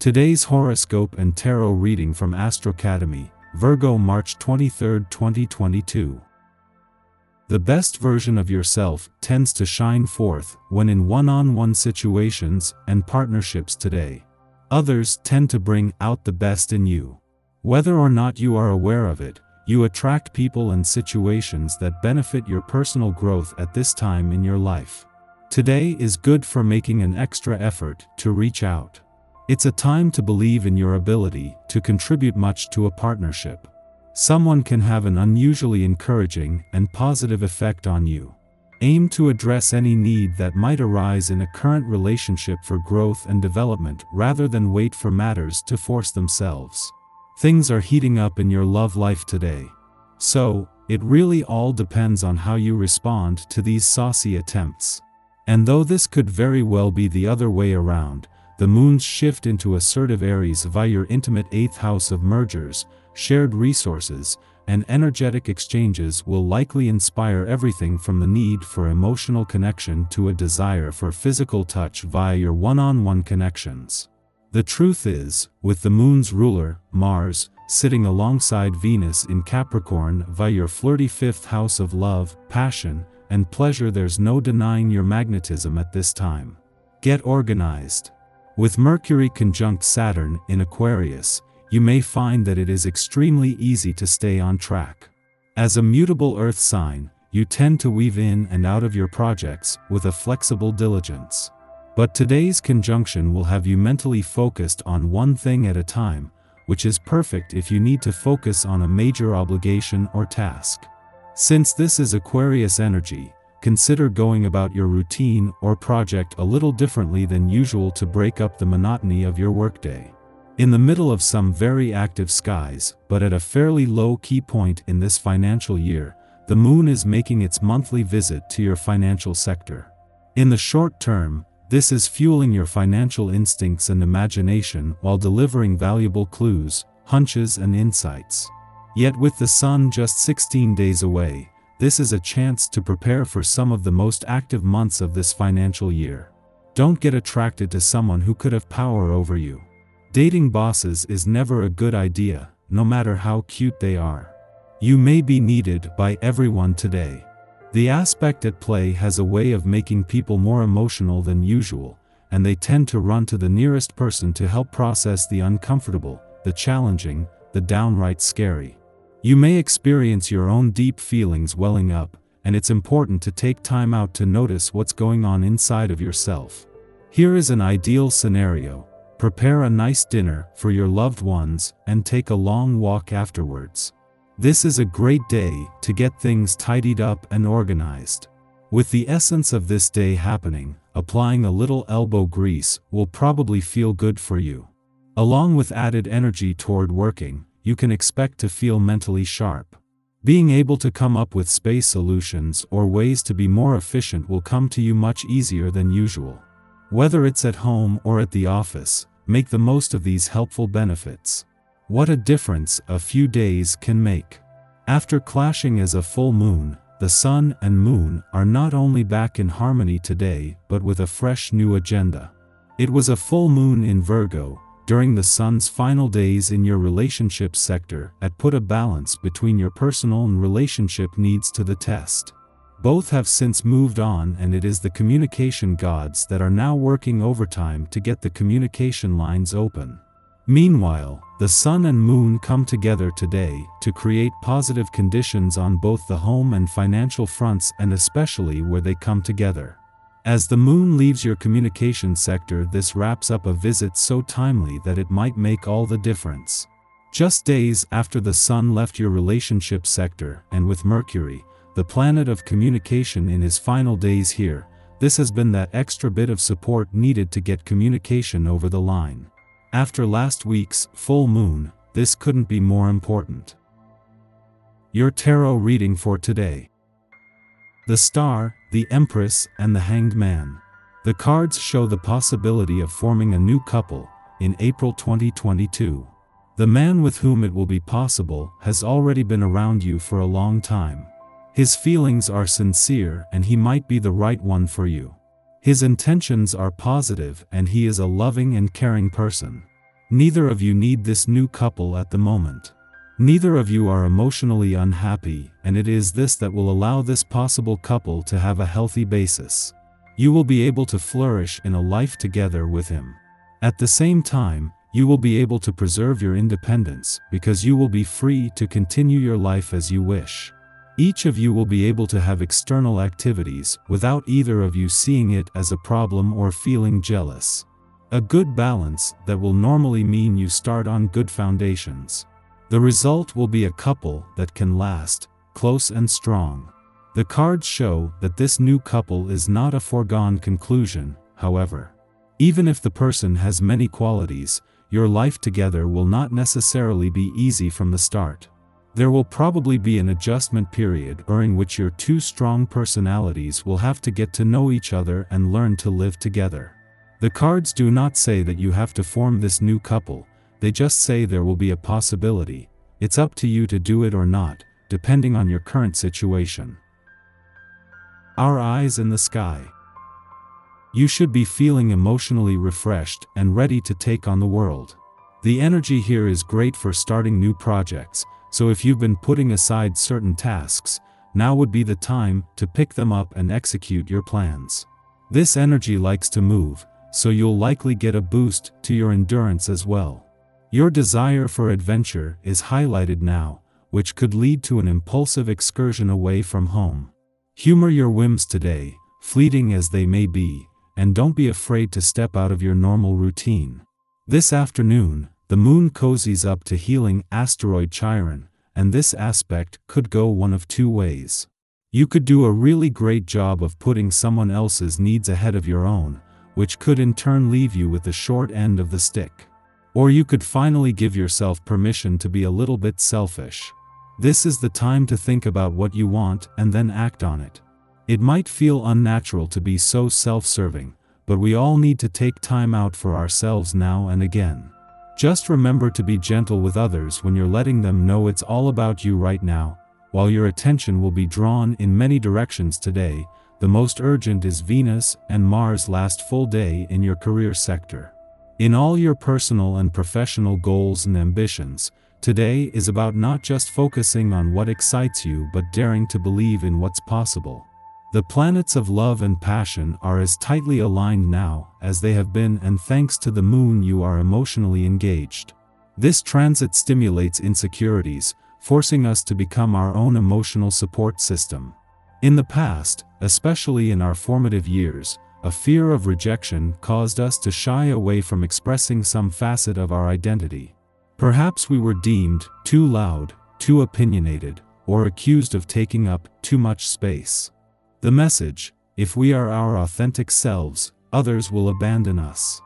Today's horoscope and tarot reading from Astrocademy, Virgo March 23, 2022. The best version of yourself tends to shine forth when in one-on-one situations and partnerships today. Others tend to bring out the best in you. Whether or not you are aware of it, you attract people and situations that benefit your personal growth at this time in your life. Today is good for making an extra effort to reach out. It's a time to believe in your ability to contribute much to a partnership. Someone can have an unusually encouraging and positive effect on you. Aim to address any need that might arise in a current relationship for growth and development rather than wait for matters to force themselves. Things are heating up in your love life today. So, it really all depends on how you respond to these saucy attempts. And though this could very well be the other way around, the moon's shift into assertive Aries via your intimate 8th house of mergers, shared resources, and energetic exchanges will likely inspire everything from the need for emotional connection to a desire for physical touch via your one-on-one connections. The truth is, with the moon's ruler, Mars, sitting alongside Venus in Capricorn via your flirty 5th house of love, passion, and pleasure, there's no denying your magnetism at this time. Get organized. With Mercury conjunct Saturn in Aquarius, you may find that it is extremely easy to stay on track. As a mutable earth sign, you tend to weave in and out of your projects with a flexible diligence. But today's conjunction will have you mentally focused on one thing at a time, which is perfect if you need to focus on a major obligation or task. Since this is Aquarius energy, consider going about your routine or project a little differently than usual to break up the monotony of your workday. In the middle of some very active skies, but at a fairly low-key point in this financial year, the moon is making its monthly visit to your financial sector. In the short term, this is fueling your financial instincts and imagination while delivering valuable clues, hunches, and insights. Yet with the sun just 16 days away, this is a chance to prepare for some of the most active months of this financial year. Don't get attracted to someone who could have power over you. Dating bosses is never a good idea, no matter how cute they are. You may be needed by everyone today. The aspect at play has a way of making people more emotional than usual, and they tend to run to the nearest person to help process the uncomfortable, the challenging, the downright scary. You may experience your own deep feelings welling up, and it's important to take time out to notice what's going on inside of yourself. Here is an ideal scenario. Prepare a nice dinner for your loved ones and take a long walk afterwards. This is a great day to get things tidied up and organized. With the essence of this day happening, applying a little elbow grease will probably feel good for you. Along with added energy toward working, you can expect to feel mentally sharp. Being able to come up with space solutions or ways to be more efficient will come to you much easier than usual. Whether it's at home or at the office, make the most of these helpful benefits. What a difference a few days can make. After clashing as a full moon, the sun and moon are not only back in harmony today but with a fresh new agenda. It was a full moon in Virgo, during the sun's final days in your relationship sector, that put a balance between your personal and relationship needs to the test. Both have since moved on, and it is the communication gods that are now working overtime to get the communication lines open. Meanwhile, the sun and moon come together today to create positive conditions on both the home and financial fronts, and especially where they come together. As the moon leaves your communication sector, this wraps up a visit so timely that it might make all the difference. Just days after the sun left your relationship sector, and with Mercury, the planet of communication, in his final days here, this has been that extra bit of support needed to get communication over the line. After last week's full moon, this couldn't be more important. Your tarot reading for today. The Star, the Empress, and the Hanged Man. The cards show the possibility of forming a new couple in April 2022. The man with whom it will be possible has already been around you for a long time. His feelings are sincere and he might be the right one for you. His intentions are positive and he is a loving and caring person. Neither of you need this new couple at the moment. Neither of you are emotionally unhappy, and it is this that will allow this possible couple to have a healthy basis. You will be able to flourish in a life together with him. At the same time, you will be able to preserve your independence because you will be free to continue your life as you wish. Each of you will be able to have external activities without either of you seeing it as a problem or feeling jealous. A good balance that will normally mean you start on good foundations. The result will be a couple that can last, close and strong. The cards show that this new couple is not a foregone conclusion, however. Even if the person has many qualities, your life together will not necessarily be easy from the start. There will probably be an adjustment period during which your two strong personalities will have to get to know each other and learn to live together. The cards do not say that you have to form this new couple, they just say there will be a possibility. It's up to you to do it or not, depending on your current situation. Our eyes in the sky. You should be feeling emotionally refreshed and ready to take on the world. The energy here is great for starting new projects, so if you've been putting aside certain tasks, now would be the time to pick them up and execute your plans. This energy likes to move, so you'll likely get a boost to your endurance as well. Your desire for adventure is highlighted now, which could lead to an impulsive excursion away from home. Humor your whims today, fleeting as they may be, and don't be afraid to step out of your normal routine. This afternoon, the moon cozies up to healing asteroid Chiron, and this aspect could go one of two ways. You could do a really great job of putting someone else's needs ahead of your own, which could in turn leave you with the short end of the stick. Or you could finally give yourself permission to be a little bit selfish. This is the time to think about what you want and then act on it. It might feel unnatural to be so self-serving, but we all need to take time out for ourselves now and again. Just remember to be gentle with others when you're letting them know it's all about you right now. While your attention will be drawn in many directions today, the most urgent is Venus and Mars' last full day in your career sector. In all your personal and professional goals and ambitions, today is about not just focusing on what excites you but daring to believe in what's possible. The planets of love and passion are as tightly aligned now as they have been, and thanks to the moon you are emotionally engaged. This transit stimulates insecurities, forcing us to become our own emotional support system. In the past, especially in our formative years, a fear of rejection caused us to shy away from expressing some facet of our identity. Perhaps we were deemed too loud, too opinionated, or accused of taking up too much space. The message: if we are our authentic selves, others will abandon us.